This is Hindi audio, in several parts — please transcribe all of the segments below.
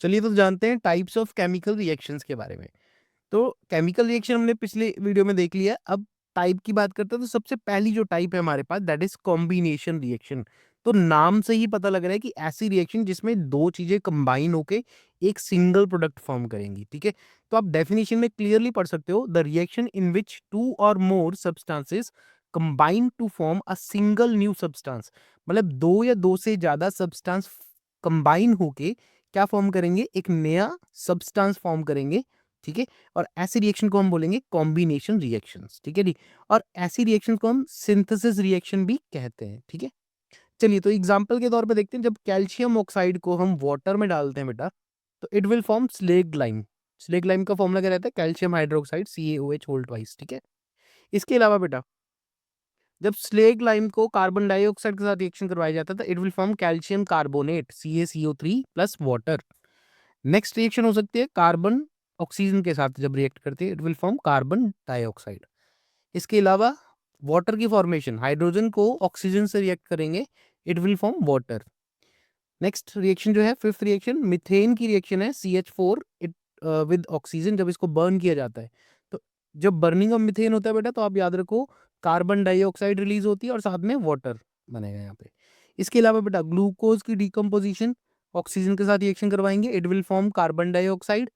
चलिए तो जानते हैं टाइप्स ऑफ केमिकल रिएक्शंस के बारे में। तो केमिकल रिएक्शन हमने पिछले वीडियो में देख लिया। अब टाइप की बात करते हैं तो सबसे पहली जो टाइप है हमारे पास दैट इज कॉम्बिनेशन रिएक्शन। तो नाम से ही पता लग रहा है कि ऐसी रिएक्शन जिसमें दो चीजें कंबाइन होके एक सिंगल प्रोडक्ट फॉर्म करेंगी। ठीक है, तो आप डेफिनेशन में क्लियरली पढ़ सकते हो the reaction in which two or more substances combine to form a single new substance. मतलब दो या दो से ज्यादा सब्सटेंस कंबाइन होके क्या फॉर्म करेंगे, एक नया सब्सटेंस फॉर्म करेंगे। ठीक है, और ऐसी रिएक्शन को हम बोलेंगे कॉम्बिनेशन रिएक्शंस। ठीक है जी, और ऐसी रिएक्शन को हम सिंथेसिस रिएक्शन भी कहते हैं। ठीक है, चलिए तो एग्जांपल के तौर पे देखते हैं। जब कैल्शियम ऑक्साइड को हम वाटर में डालते हैं बेटा, तो it will form slaked lime. Slaked lime का फॉर्मूला क्या रहता है, calcium hydroxide CaOH whole twice. ठीक है, इसके अलावा बेटा जब स्लेग लाइम को कार्बन डाइऑक्साइड के साथ रिएक्शन करवाया जाता है तो it will form calcium carbonate CaCO3 plus water. Next reaction हो सकती है कार्बन ऑक्सीजन के साथ जब रिएक्ट करती है, it will form carbon dioxide. इसके अलावा वाटर की फॉर्मेशन, हाइड्रोजन को ऑक्सीजन से रिएक्ट करेंगे, it will form water. Next reaction जो है फिफ्थ रिएक्शन मीथेन की रिएक्शन है CH4 इट विद ऑक्सीजन जब इसको बर्न किया जाता है। तो जब बर्निंग ऑफ मीथेन होता है बेटा तो आप याद रखो कार्बन डाइऑक्साइड रिलीज होती है और साथ में वाटर बनेगा यहाँ पे। इसके अलावा बेटा ग्लूकोज की डिकम्पोजिशन ऑक्सीजन के साथ रिएक्शन करवाएंगे, it will form carbon dioxide,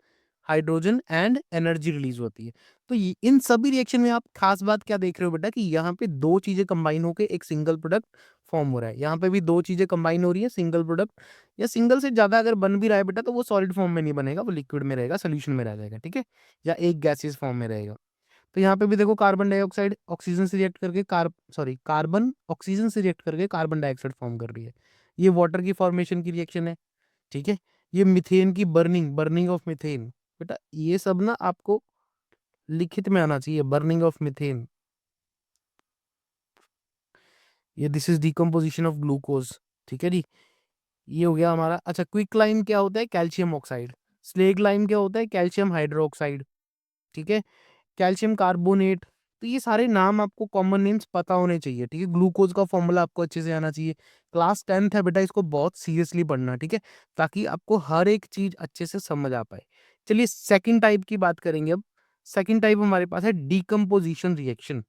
hydrogen and energy release होती है। तो इन सभी रिएक्शन में आप खास बात क्या देख रहे हो बेटा कि यहाँ पे दो चीजें कंबाइन होकर एक सिंगल प्रोडक्ट फॉर्म हो रहा है। यहाँ पे भी दो चीजें कंबाइन हो रही है सिंगल प्रोडक्ट, या सिंगल से ज्यादा अगर बन भी रहा है बेटा तो वो सॉलिड फॉर्म में नहीं बनेगा, वो लिक्विड में रहेगा, सोल्यूशन में रह जाएगा। ठीक है, या एक गैसियस फॉर्म में रहेगा। तो यहाँ पे भी देखो कार्बन डाइऑक्साइड ऑक्सीजन से रिएक्ट करके कार्बन ऑक्सीजन से रिएक्ट करके कार्बन डाइऑक्साइड फॉर्म कर रही है। ये वाटर की फॉर्मेशन की रिएक्शन है। ठीक है, ये मीथेन की बर्निंग, बर्निंग ऑफ मीथेन। बेटा ये सब ना आपको लिखित में आना चाहिए, बर्निंग ऑफ मीथेन। ये this is decomposition of glucose. ठीक है जी, ये हो गया हमारा। अच्छा, क्विक लाइम क्या होता है, कैल्शियम ऑक्साइड। स्लेग लाइम क्या होता है, कैल्शियम हाइड्रोक्साइड। ठीक है, कैल्शियम कार्बोनेट। तो ये सारे नाम आपको कॉमन नेम्स पता होने चाहिए। ठीक है, ग्लूकोज का फॉर्मूला आपको अच्छे से आना चाहिए। क्लास 10th है बेटा, इसको बहुत सीरियसली पढ़ना। ठीक है, ताकि आपको हर एक चीज अच्छे से समझ आ पाए। चलिए सेकंड टाइप की बात करेंगे अब। सेकंड टाइप हमारे पास है डीकम्पोजिशन रिएक्शन।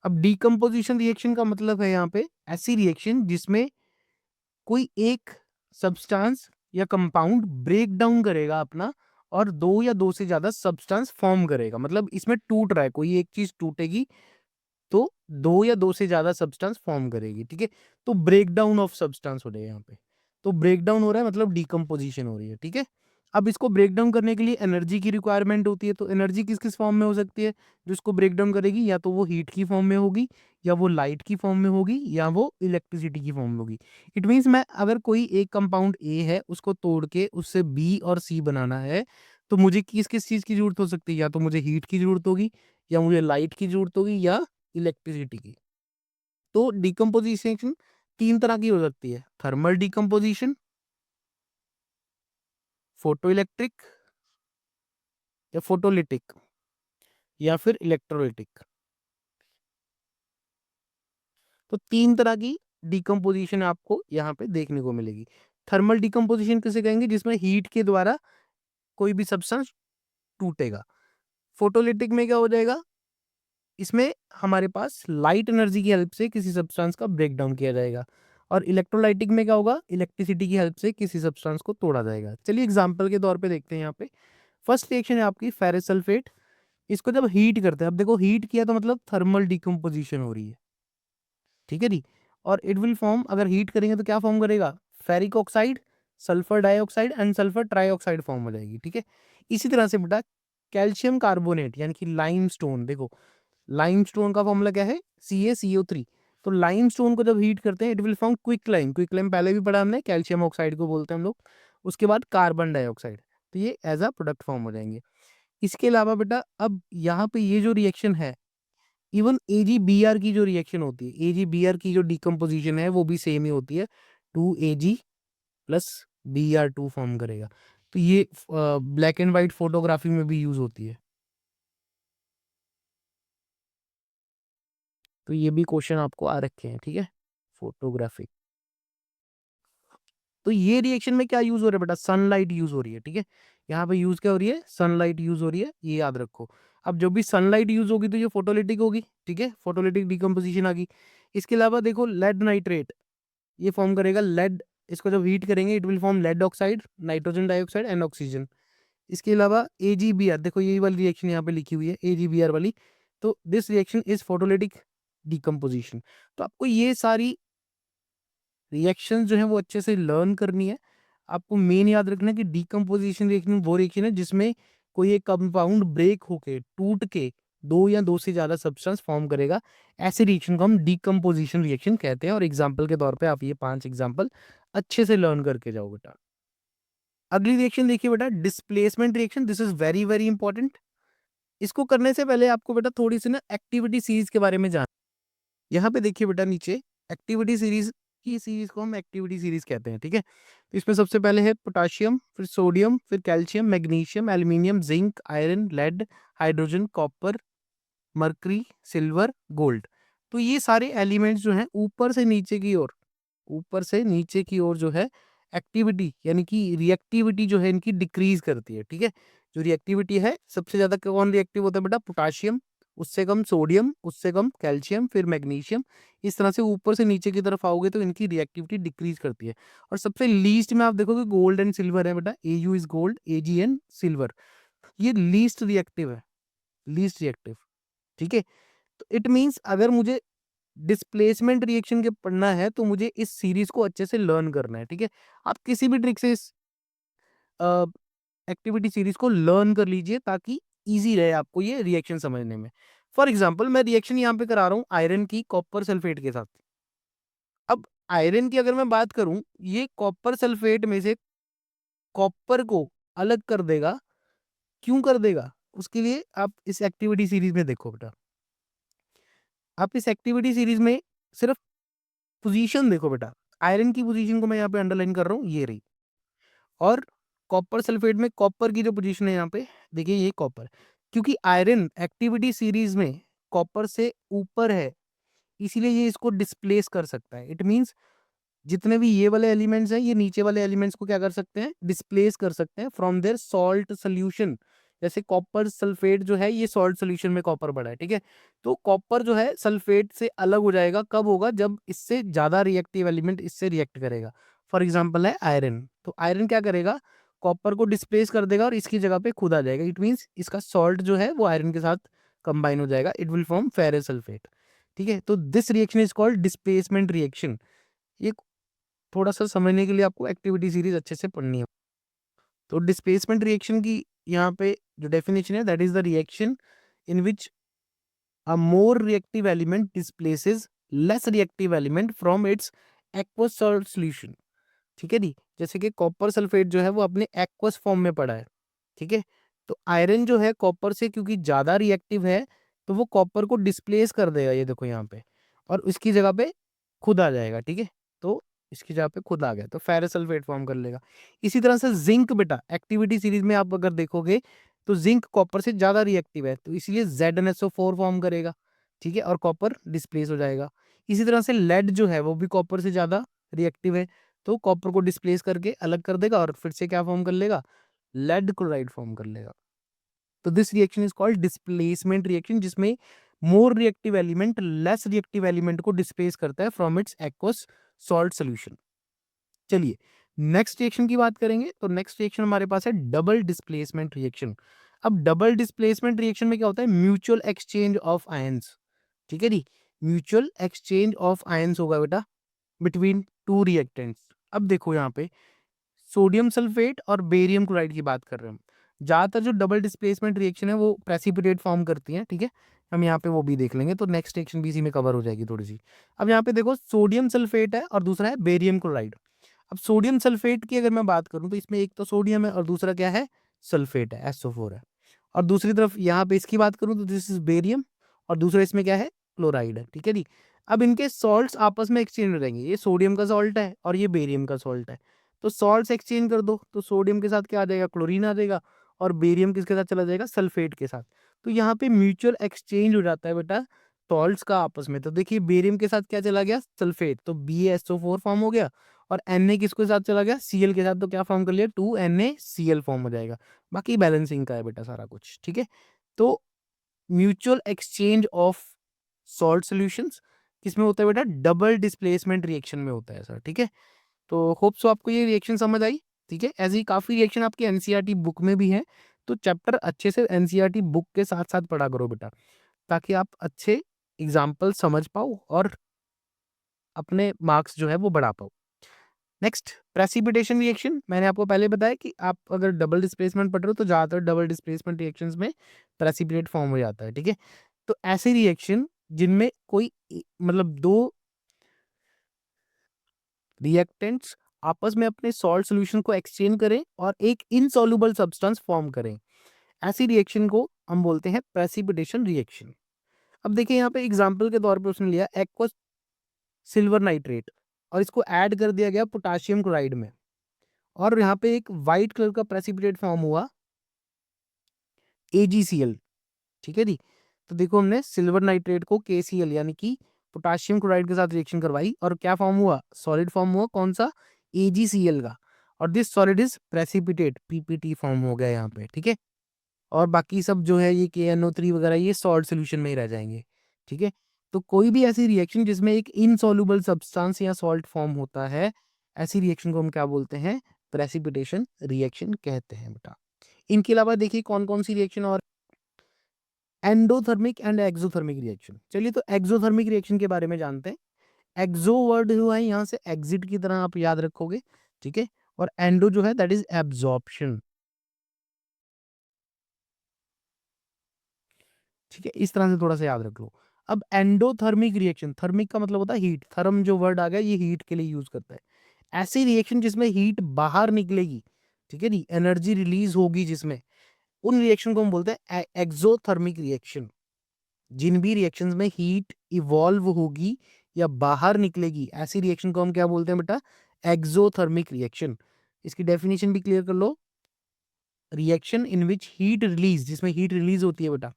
अब डीकम्पोजिशन रिएक्शन का मतलब है यहाँ पे ऐसी रिएक्शन जिसमें कोई एक सब्सटेंस या कंपाउंड ब्रेक डाउन करेगा अपना, और दो या दो से ज्यादा सब्सटेंस फॉर्म करेगा। मतलब इसमें टूट रहा है, कोई एक चीज टूटेगी तो दो या दो से ज्यादा सब्सटेंस फॉर्म करेगी। ठीक है, तो ब्रेक डाउन ऑफ सब्सटेंस हो रहा है यहाँ पे। तो ब्रेक डाउन हो रहा है मतलब डिकम्पोजिशन हो रही है। ठीक है, अब इसको ब्रेक डाउन करने के लिए एनर्जी की रिक्वायरमेंट होती है। तो एनर्जी किस किस फॉर्म में हो सकती है जो इसको ब्रेक डाउन करेगी, या तो वो हीट की फॉर्म में होगी, या वो लाइट की फॉर्म में होगी, या वो इलेक्ट्रिसिटी की फॉर्म में होगी। इट मीन्स मैं अगर कोई एक कंपाउंड ए है उसको तोड़ के उससे बी और सी बनाना है, तो मुझे किस किस चीज की जरूरत हो सकती है, या तो मुझे हीट की जरूरत होगी, या मुझे लाइट की जरूरत होगी, या इलेक्ट्रिसिटी की। तो डिकम्पोजिशन तीन तरह की हो सकती है, थर्मल डिकम्पोजिशन, फोटो इलेक्ट्रिक, या फोटोलिटिक, या फिर इलेक्ट्रोलिटिक। तो तीन तरह की डिकम्पोजिशन आपको यहाँ पे देखने को मिलेगी। थर्मल डिकम्पोजिशन किसे कहेंगे, जिसमें हीट के द्वारा कोई भी सब्सटेंस टूटेगा। फोटोलिटिक में क्या हो जाएगा, इसमें हमारे पास लाइट एनर्जी की हेल्प से किसी सब्सटेंस का ब्रेक डाउन किया जाएगा। और इलेक्ट्रोलाइटिक में क्या होगा, इलेक्ट्रिसिटी की हेल्प से किसी सब्सटेंस को तोड़ा जाएगा। चलिए एग्जांपल के तौर पे देखते हैं यहाँ पे। फर्स्ट रिएक्शन है आपकी फेरस सल्फेट। इसको जब हीट करते हैं, अब देखो हीट किया तो मतलब थर्मल डिकम्पोजिशन हो रही है। ठीक है जी, और इट विल फॉर्म, अगर हीट करेंगे तो क्या फॉर्म करेगा, ferric oxide, sulphur dioxide and sulphur trioxide form हो जाएगी। ठीक है, इसी तरह से बेटा कैल्शियम कार्बोनेट यानी कि लाइमस्टोन, देखो लाइमस्टोन का फॉर्मूला क्या है, CaCO3। तो लाइमस्टोन को जब हीट करते हैं it will form quick lime. Quick lime पहले भी पढ़ा हमने, कैल्शियम ऑक्साइड को बोलते हैं हम लोग। उसके बाद कार्बन डाइऑक्साइड, तो ये एज अ प्रोडक्ट फॉर्म हो जाएंगे। इसके अलावा बेटा अब यहाँ पे ये जो रिएक्शन है, इवन AgBr की जो रिएक्शन होती है, AgBr की जो डिकम्पोजिशन है वो भी सेम ही होती है, 2Ag प्लस Br2 फॉर्म करेगा। तो ये ब्लैक एंड व्हाइट फोटोग्राफी में भी यूज होती है। तो ये भी क्वेश्चन आपको आ रखे हैं। ठीक है, फोटोग्राफी। तो ये रिएक्शन में क्या यूज हो रहा है बेटा, सनलाइट यूज हो रही है, ठीक है। यहाँ पे यूज क्या हो रही है, सनलाइट यूज हो रही है, ये याद रखो। अब जब भी सनलाइट यूज होगी तो ये फोटोलिटिक होगी, ठीक है, फोटोलिटिक डिकम्पोजिशन आ गई। इसके अलावा देखो लेड नाइट्रेट, ये फॉर्म करेगा लेड, इसको जब हीट करेंगे it will form lead oxide, nitrogen dioxide and oxygen. इसके अलावा AgBr, देखो यही वाली रिएक्शन यहाँ पे लिखी हुई है AgBr वाली, तो this reaction is photolytic decomposition. तो आपको ये सारी रिएक्शन जो है वो अच्छे से लर्न करनी है। आपको मेन याद रखना है कि डिकम्पोजिशन रिएक्शन वो रिएक्शन है जिसमें कोई एक कंपाउंड ब्रेक होके टूट के दो या दो से ज्यादा सब्सटेंस फॉर्म करेगा। ऐसे रिएक्शन को हम डिकम्पोजिशन रिएक्शन कहते हैं। और एग्जाम्पल के तौर पे आप ये 5 एग्जाम्पल अच्छे से लर्न करके जाओ बेटा। अगली रिएक्शन देखिए बेटा, displacement reaction, this is very very important. इसको करने से पहले आपको बेटा थोड़ी सी ना एक्टिविटी सीरीज के बारे में जान, यहाँ पे देखिए बेटा नीचे एक्टिविटी सीरीज की सीरीज को हम एक्टिविटी सीरीज कहते हैं, ठीक है। तो इसमें सबसे पहले है पोटाशियम, फिर सोडियम, फिर calcium, magnesium, aluminium, zinc, iron, lead, hydrogen, copper, mercury, silver, gold. तो ये सारे एलिमेंट्स जो हैं ऊपर से नीचे की ओर, ऊपर से नीचे की ओर जो है एक्टिविटी यानी कि रिएक्टिविटी जो है इनकी डिक्रीज करती है, ठीक है। जो रिएक्टिविटी है सबसे ज्यादा कौन रिएक्टिव होता है बेटा, पोटाशियम, उससे कम सोडियम, उससे कम कैल्शियम, फिर मैग्नीशियम। इस तरह से ऊपर से नीचे की तरफ आओगे तो इनकी रिएक्टिविटी डिक्रीज करती है। और सबसे लीस्ट में आप देखोगे गोल्ड एंड सिल्वर है बेटा, AU is gold, AG and silver, ये लीस्ट रिएक्टिव है, लीस्ट रिएक्टिव, ठीक है। तो इट मींस अगर मुझे डिस्प्लेसमेंट रिएक्शन के पढ़ना है तो मुझे इस सीरीज को अच्छे से लर्न करना है, ठीक है। आप किसी भी ट्रिक से इस एक्टिविटी सीरीज को लर्न कर लीजिए ताकि इजी रहे आपको ये रिएक्शन समझने में। फॉर एग्जांपल मैं रिएक्शन यहाँ पे करा रहा हूँ आयरन की कॉपर सल्फेट के साथ। अब आयरन की अगर मैं बात करूं, ये कॉपर सल्फेट में से कॉपर को अलग कर देगा। क्यों कर देगा, उसके लिए आप इस एक्टिविटी सीरीज में देखो बेटा। आप इस एक्टिविटी सीरीज में सिर्फ पोजीशन देखो बेटा। आयरन की पोजीशन को मैं यहाँ पे अंडरलाइन कर रहा हूँ, ये रही। और कॉपर सल्फेट में कॉपर की जो पोजीशन है यहाँ पे देखिए, ये कॉपर, क्योंकि आयरन एक्टिविटी सीरीज में कॉपर से ऊपर है इसीलिए ये इसको डिस्प्लेस कर सकता है। इट मींस जितने भी ये वाले एलिमेंट्स हैं ये नीचे वाले एलिमेंट्स को क्या कर सकते हैं, डिस्प्लेस कर सकते हैं फ्रॉम देयर सॉल्ट सोल्यूशन। जैसे कॉपर सल्फेट जो है ये सॉल्ट सोल्यूशन में कॉपर पड़ा है, ठीक है। तो कॉपर जो है सल्फेट से अलग हो जाएगा, कब होगा, जब इससे ज्यादा रिएक्टिव एलिमेंट इससे रिएक्ट करेगा। फॉर एग्जाम्पल है आयरन, तो आयरन क्या करेगा, कॉपर को डिस्प्लेस कर देगा और इसकी जगह पे खुद आ जाएगा। इट मीन्स इसका सॉल्ट जो है वो आयरन के साथ कंबाइन हो जाएगा, it will form ferrous sulphate, ठीक है। तो this reaction is called displacement reaction. ये थोड़ा सा समझने के लिए आपको एक्टिविटी सीरीज अच्छे से पढ़नी है। तो डिस्प्लेसमेंट रिएक्शन की यहाँ पे जो डेफिनेशन है, that is the reaction in which a more reactive element displaces less reactive element from its aqueous salt solution, ठीक है जी। जैसे कि कॉपर सल्फेट जो है वो अपने एक्वस फॉर्म में पड़ा है, ठीक है। तो आयरन जो है कॉपर से क्योंकि ज्यादा रिएक्टिव है तो वो कॉपर को डिस्प्लेस कर देगा, ये देखो यहाँ पे, और उसकी जगह पे खुद आ जाएगा, ठीक है। तो इसकी जगह पे खुद आ गया तो फेरस सल्फेट फॉर्म कर लेगा। इसी तरह से जिंक बेटा एक्टिविटी सीरीज में आप अगर देखोगे तो जिंक कॉपर से ज्यादा रिएक्टिव है तो इसलिए ZnSO4 फॉर्म करेगा, ठीक है, और कॉपर डिस्प्लेस हो जाएगा। इसी तरह से लेड जो है वो भी कॉपर से ज्यादा रिएक्टिव है तो कॉपर को डिस्प्लेस करके अलग कर देगा और फिर से क्या फॉर्म कर लेगा, लेड क्लोराइड फॉर्म कर लेगा। तो this reaction is called displacement reaction, जिसमें more reactive element less reactive element को डिस्प्लेस करता है from its aqueous salt solution. चलिए नेक्स्ट रिएक्शन की बात करेंगे तो नेक्स्ट रिएक्शन हमारे पास है डबल डिस्प्लेसमेंट रिएक्शन। अब डबल डिस्प्लेसमेंट रिएक्शन में क्या होता है, म्यूचुअल एक्सचेंज ऑफ आयंस, ठीक है जी। म्यूचुअल एक्सचेंज ऑफ आयंस होगा बेटा बिटवीन टू रिएक्टेंट्स। अब देखो यहाँ पे सोडियम सल्फेट और बेरियम क्लोराइड की बात कर रहे हैं हम। ज्यादातर जो डबल डिस्प्लेसमेंट रिएक्शन है वो प्रेसिपिटेट फॉर्म करती है, ठीक है। हम यहाँ पे वो भी देख लेंगे तो नेक्स्ट रिएक्शन भी इसी में कवर हो जाएगी थोड़ी सी। अब यहाँ पे देखो सोडियम सल्फेट है और दूसरा है बेरियम क्लोराइड। अब सोडियम सल्फेट की अगर मैं बात करूं तो इसमें एक तो सोडियम है और दूसरा क्या है, सल्फेट है, SO4 है। और दूसरी तरफ यहाँ पे इसकी बात करूं तो दिस इज बेरियम और दूसरा इसमें क्या है, क्लोराइड है, ठीक है जी। अब इनके सॉल्ट्स आपस में एक्सचेंज हो जाएंगे, ये सोडियम का सॉल्ट है और ये बेरियम का सॉल्ट है। तो सॉल्ट्स एक्सचेंज कर दो तो सोडियम के साथ क्या आ जाएगा, क्लोरीन आ जाएगा, और बेरियम किसके साथ चला जाएगा, सल्फेट के साथ। तो यहाँ पे म्यूचुअल एक्सचेंज हो जाता है बेटा सॉल्ट्स का आपस में। तो देखिए बेरियम के साथ क्या चला गया, सल्फेट, तो BaSO4 फॉर्म हो गया और Na किसके साथ चला गया, Cl के साथ, तो क्या फॉर्म कर लिया, 2NaCl फॉर्म हो जाएगा। बाकी बैलेंसिंग का है बेटा सारा कुछ, ठीक है। तो mutual exchange of salt solutions किसमें होता है बेटा, डबल डिस्प्लेसमेंट रिएक्शन में होता है सर, ठीक है। तो होप सो आपको ये रिएक्शन समझ आई, ठीक है। ऐसी काफी रिएक्शन आपकी एनसीईआरटी बुक में भी है, तो चैप्टर अच्छे से एनसीईआरटी बुक के साथ साथ पढ़ा करो बेटा, ताकि आप अच्छे एग्जाम्पल समझ पाओ और अपने मार्क्स जो है वो बढ़ा पाओ। नेक्स्ट, प्रेसिपिटेशन रिएक्शन, मैंने आपको पहले बताया कि आप अगर डबल डिस्प्लेसमेंट पढ़ रहे हो तो ज़्यादातर डबल डिस्प्लेसमेंट रिएक्शंस में प्रेसिपिटेट फॉर्म हो जाता है, ठीक है। तो ऐसे रिएक्शन जिनमें कोई मतलब दो रिएक्टेंट्स आपस में अपने सॉल्ट सॉल्यूशन को एक्सचेंज करें और एक इनसॉल्युबल सब्सटेंस फॉर्म करें, ऐसी रिएक्शन को हम बोलते हैं प्रेसिपिटेशन रिएक्शन। अब देखिए यहाँ पे एग्जांपल के तौर पे उसने लिया एक्वस सिल्वर नाइट्रेट और इसको ऐड कर दिया गया पोटाशियम क्लोराइड में, और यहाँ पे एक वाइट कलर का प्रेसिपिटेट फॉर्म हुआ AgCl, ठीक है जी। तो देखो हमने सिल्वर नाइट्रेट को KCl यानी कि पोटाशियम क्लोराइड के साथ रिएक्शन करवाई और क्या फॉर्म हुआ, सॉलिड फॉर्म हुआ, कौन सा, AgCl का, और this solid is precipitate, PPT form हो गया यहाँ पे, ठीक है। और बाकी सब जो है ये KNO3 वगैरह ये सॉल्ट सोल्यूशन में ही रह जाएंगे, ठीक है। तो कोई भी ऐसी रिएक्शन जिसमें एक इनसॉल्युबल सब्सटेंस या सॉल्ट फॉर्म होता है, ऐसी रिएक्शन को हम क्या बोलते हैं, प्रेसिपिटेशन रिएक्शन कहते हैं बेटा। इनके अलावा देखिए कौन कौन सी रिएक्शन और, एंडोथर्मिक एंड एक्सोथर्मिक रिएक्शन। चलिए तो एक्सोथर्मिक रिएक्शन के बारे में जानते हैं। एक्सो वर्ड जो है यहाँ से एग्जिट की तरह आप याद रखोगे, ठीक है। और एंडो जो है दैट इज एब्जॉर्प्शन, ठीक है। इस तरह से थोड़ा सा याद रख लो। अब एंडोथर्मिक रिएक्शन, थर्मिक का मतलब होता है हीट, थर्म जो वर्ड आ गया ये हीट के लिए यूज करता है। ऐसी रिएक्शन जिसमें हीट बाहर निकलेगी, ठीक है नी, एनर्जी रिलीज होगी जिसमें, उन रिएक्शन को हम बोलते हैं एक्सोथर्मिक रिएक्शन। जिन भी रिएक्शंस में हीट इवॉल्व होगी या बाहर निकलेगी, ऐसी रिएक्शन को हम क्या बोलते हैं बेटा, एक्सोथर्मिक रिएक्शन। इसकी डेफिनेशन भी क्लियर कर लो, reaction in which heat release, जिसमें हीट रिलीज होती है बेटा,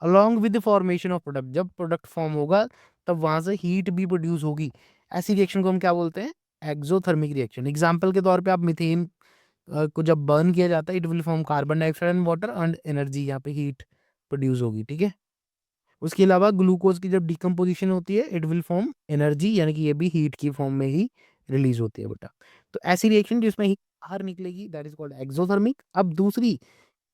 along with the formation of product, जब प्रोडक्ट फॉर्म होगा तब वहां से हीट भी प्रोड्यूस होगी, ऐसी रिएक्शन को हम क्या बोलते हैं, एक्सोथर्मिक रिएक्शन। एग्जाम्पल के तौर पे आप मीथेन को जब बर्न किया जाता है, it will form carbon dioxide and water and energy, यहाँ पे हीट प्रोड्यूस होगी, ठीक है। उसके अलावा ग्लूकोज की जब डिकम्पोजिशन होती है, इट विल फॉर्म एनर्जी, यानी कि ये भी हीट की फॉर्म में ही रिलीज होती है बेटा। तो ऐसी रिएक्शन जिसमें हीट बाहर निकलेगी दैट इज कॉल्ड एक्सोथर्मिक। अब दूसरी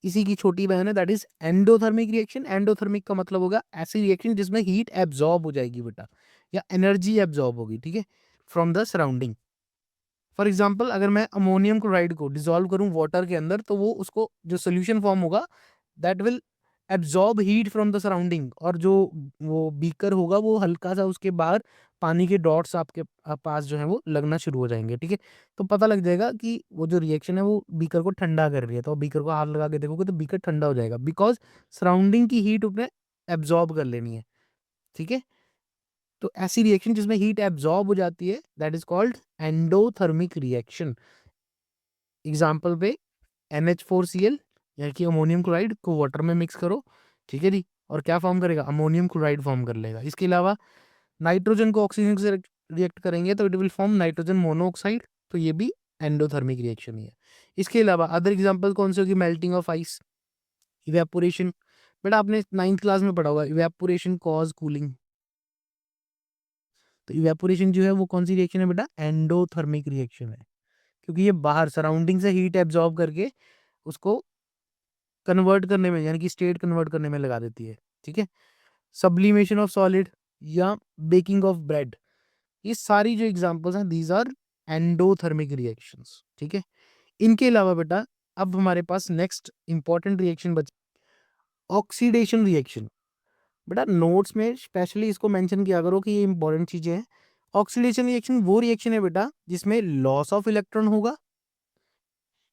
इसी की छोटी बहन है that is endothermic reaction. Endothermic का मतलब होगा ऐसी रिएक्शन जिसमें हीट एब्जॉर्ब हो जाएगी बेटा, या एनर्जी एब्जॉर्ब होगी, ठीक है, from the surrounding. For example अगर मैं अमोनियम क्लोराइड को डिसॉल्व करूं वाटर के अंदर, तो वो उसको जो सोल्यूशन फॉर्म होगा that will absorb heat from the surrounding, और जो वो बीकर होगा वो हल्का सा उसके बाहर पानी के डॉट्स आपके पास जो है वो लगना शुरू हो जाएंगे, ठीक है। तो पता लग जाएगा कि वो जो रिएक्शन है वो बीकर को ठंडा कर रही है, तो बीकर को हाथ लगा के देखोगे तो बीकर ठंडा हो जाएगा, बिकॉज सराउंडिंग की हीट उसने एब्जॉर्ब कर लेनी है, ठीक है। तो ऐसी रिएक्शन जिसमें हीट एब्जॉर्ब हो जाती है that is called endothermic reaction. Example पे NH4Cl यानी कि अमोनियम क्लोराइड को वाटर में मिक्स करो, ठीक है जी, और क्या फॉर्म करेगा, अमोनियम क्लोराइड फॉर्म कर लेगा। इसके अलावा नाइट्रोजन को ऑक्सीजन से रिएक्ट करेंगे तो it will form nitrogen monoxide, तो ये भी एंडोथर्मिक रिएक्शन ही है। इसके अलावा अदर एग्जांपल कौन से होगी, मेल्टिंग ऑफ आइस, इवेपोरेशन, बेटा आपने 9th क्लास में पढ़ा होगा इवेपोरेशन कॉज कूलिंग। तो इवेपोरेशन जो है वो कौन सी रिएक्शन है बेटा, एंडोथर्मिक रिएक्शन है, क्योंकि ये बाहर सराउंडिंग से हीट एब्जॉर्ब करके उसको कन्वर्ट करने में, यानी कि स्टेट कन्वर्ट करने में लगा देती है, ठीक है। सब्लिमेशन ऑफ सॉलिड या बेकिंग ऑफ ब्रेड, ये सारी जो एग्जांपल्स हैं दीज आर एंडोथर्मिक रिएक्शंस, ठीक है। इनके अलावा बेटा अब हमारे पास नेक्स्ट इंपॉर्टेंट रिएक्शन बच, ऑक्सीडेशन रिएक्शन। बेटा नोट्स में स्पेशली इसको मेंशन किया करो कि ये इंपॉर्टेंट चीजें हैं। ऑक्सीडेशन रिएक्शन वो रिएक्शन है बेटा जिसमें लॉस ऑफ इलेक्ट्रॉन होगा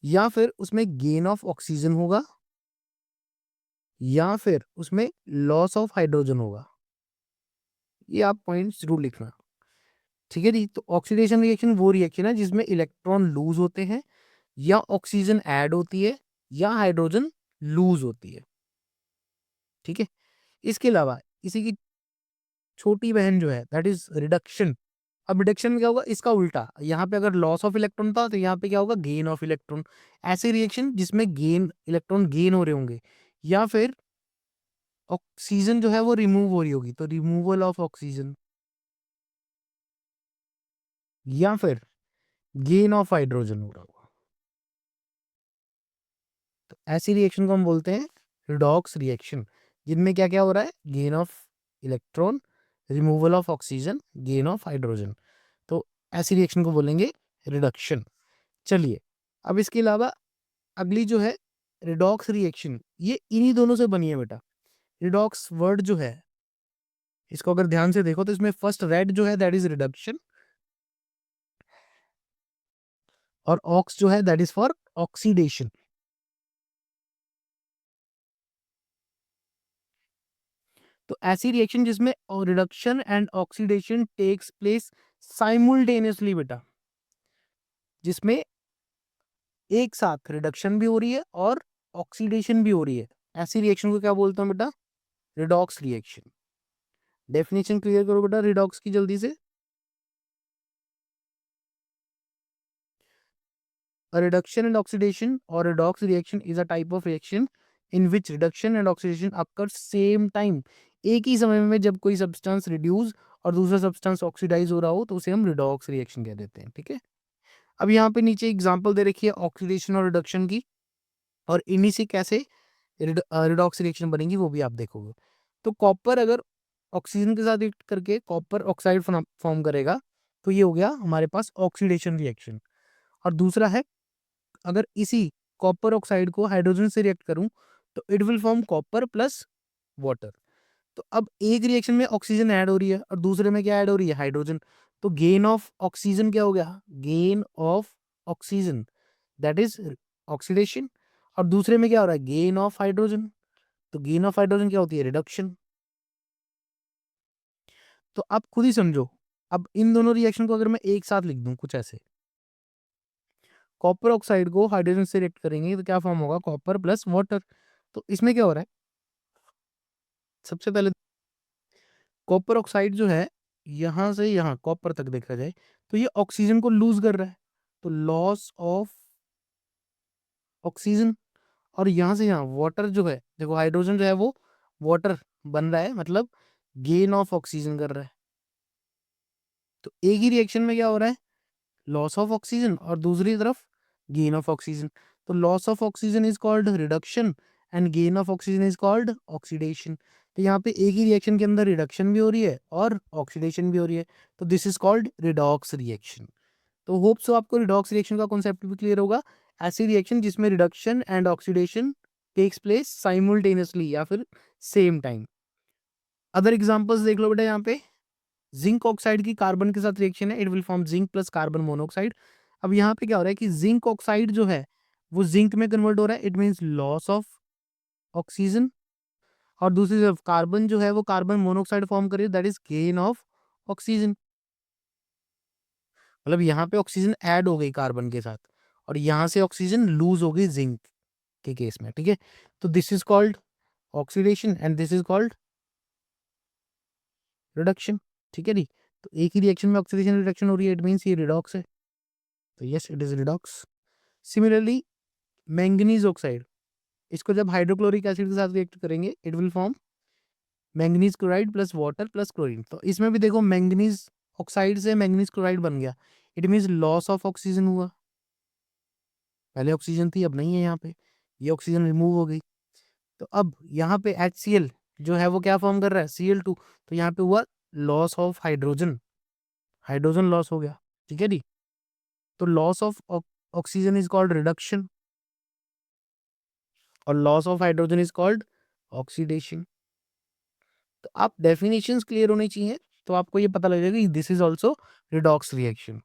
या फिर उसमें गेन ऑफ ऑक्सीजन होगा या फिर उसमें लॉस ऑफ हाइड्रोजन होगा। ये आप पॉइंट जरूर लिखना, ठीक है जी। तो ऑक्सीडेशन रिएक्शन वो रिएक्शन है जिसमें इलेक्ट्रॉन लूज होते हैं या ऑक्सीजन ऐड होती है या हाइड्रोजन लूज होती है, ठीक है। इसके अलावा इसी की छोटी बहन जो है दैट इज रिडक्शन। अब रिडक्शन में क्या होगा, इसका उल्टा, यहाँ पे अगर लॉस ऑफ इलेक्ट्रॉन था तो यहाँ पे क्या होगा, गेन ऑफ इलेक्ट्रॉन। ऐसे रिएक्शन जिसमें गेन इलेक्ट्रॉन गेन हो रहे होंगे, या फिर ऑक्सीजन जो है वो रिमूव हो रही होगी, तो रिमूवल ऑफ ऑक्सीजन, या फिर गेन ऑफ हाइड्रोजन हो रहा होगा। तो ऐसी रिएक्शन को हम बोलते हैं रिडॉक्स रिएक्शन, जिनमें क्या क्या हो रहा है, gain of electron, removal of oxygen, gain of hydrogen. तो ऐसी रिएक्शन को बोलेंगे रिडक्शन। चलिए, अब इसके अलावा अगली जो है रिडॉक्स रिएक्शन, ये इन्हीं दोनों से बनी है बेटा। रिडॉक्स वर्ड जो है, इसको अगर ध्यान से देखो तो इसमें फर्स्ट रेड जो है दैट इज रिडक्शन, और ऑक्स जो है दैट इज फॉर ऑक्सीडेशन। तो ऐसी रिएक्शन जिसमें reduction and oxidation takes place साइमultaneously बेटा, जिसमें एक साथ रिडक्शन भी हो रही है और ऑक्सीडेशन भी हो रही है, ऐसी रिएक्शन को क्या बोलते हैं बेटा, रिडॉक्स रिएक्शन। डेफिनेशन क्लियर करो बेटा रिडॉक्स की जल्दी से। A reduction and oxidation or redox reaction is a type of reaction in which reduction and oxidation occur same time। एक ही समय में जब कोई सब्सटेंस रिड्यूस और दूसरा सब्सटेंस ऑक्सीडाइज हो रहा हो तो उसे हम रिडॉक्स रिएक्शन कह देते हैं। ठीक है, अब यहाँ पे नीचे एग्जांपल दे रखी है ऑक्सीडेशन और रिडक्शन की, और इन्हीं से कैसे रिडॉक्स रिएक्शन बनेगी वो भी आप देखोगे। तो कॉपर अगर ऑक्सीजन के साथ रिएक्ट करके कॉपर ऑक्साइड फॉर्म करेगा तो ये हो गया हमारे पास ऑक्सीडेशन रिएक्शन। और दूसरा है, अगर इसी कॉपर ऑक्साइड को हाइड्रोजन से रिएक्ट करूं तो it will form copper plus water. तो अब एक रिएक्शन में ऑक्सीजन ऐड हो रही है और दूसरे में क्या ऐड हो रही है, हाइड्रोजन। तो गेन ऑफ ऑक्सीजन क्या हो गया, gain of oxygen that is oxidation. और दूसरे में क्या हो रहा है, गेन ऑफ हाइड्रोजन। तो गेन ऑफ हाइड्रोजन क्या होती है, रिडक्शन। तो आप खुद ही समझो, अब इन दोनों रिएक्शन को अगर मैं एक साथ लिख दूं कुछ ऐसे, कॉपर ऑक्साइड को हाइड्रोजन से रिएक्ट करेंगे तो क्या फॉर्म होगा, कॉपर प्लस वाटर। तो इसमें क्या हो रहा है, सबसे पहले कॉपर ऑक्साइड जो है यहां से यहां कॉपर तक देखा जाए तो ये ऑक्सीजन को लूज कर रहा है, तो लॉस ऑफ ऑक्सीजन। और यहां से यहां वाटर जो है, देखो हाइड्रोजन जो है वो वाटर बन रहा है, मतलब गेन ऑफ ऑक्सीजन कर रहा है। तो एक ही रिएक्शन में क्या हो रहा है, लॉस ऑफ ऑक्सीजन और दूसरी तरफ गेन ऑफ ऑक्सीजन। तो loss of oxygen is called reduction and gain of oxygen is called oxidation. तो यहाँ पे एक ही रिएक्शन के अंदर रिडक्शन भी हो रही है और ऑक्सीडेशन भी हो रही है, तो this is called redox reaction. तो होप सो आपको रिडॉक्स रिएक्शन का कॉन्सेप्ट भी क्लियर होगा। ऐसी रिएक्शन जिसमें reduction and oxidation takes place साइमultaneously या फिर सेम टाइम। अदर एग्जांपल्स देख लो बेटा, यहाँ पे जिंक ऑक्साइड की कार्बन के साथ रिएक्शन है, it will form zinc plus carbon monoxide. अब यहाँ पे क्या हो रहा है कि जिंक ऑक्साइड जो है वो जिंक में कन्वर्ट हो रहा है, it means loss of oxygen. और दूसरी तरफ कार्बन जो है वो कार्बन मोनोऑक्साइड फॉर्म करे, that is gain of oxygen. मतलब यहाँ पे ऑक्सीजन ऐड हो गई कार्बन के साथ और यहाँ से ऑक्सीजन लूज हो गई जिंक के केस में। ठीक है, तो this is called oxidation and this is called reduction. ठीक है नी, तो एक ही रिएक्शन में ऑक्सीडेशन रिडक्शन हो रही है, इट मीन्स ये रिडॉक्स है, तो yes it is redox. Similarly manganese oxide, इसको जब हाइड्रोक्लोरिक एसिड के साथ रिएक्ट करेंगे it will form manganese chloride plus water plus chlorine. तो इसमें भी देखो मैंगनीज ऑक्साइड से मैंगनीज क्लोराइड बन गया, it means loss of oxygen हुआ। पहले ऑक्सीजन थी अब नहीं है यहाँ पे, ये ऑक्सीजन रिमूव हो गई। तो अब यहाँ पे HCl जो है वो क्या फॉर्म कर रहा है, Cl2। तो यहाँ पे हुआ loss of hydrogen, hydrogen loss हो गया। ठीक है नी, तो loss of oxygen is called reduction और loss of hydrogen is called oxidation. तो आप डेफिनेशंस क्लियर होनी चाहिए, तो आपको ये पता लगेगा कि this is also redox reaction.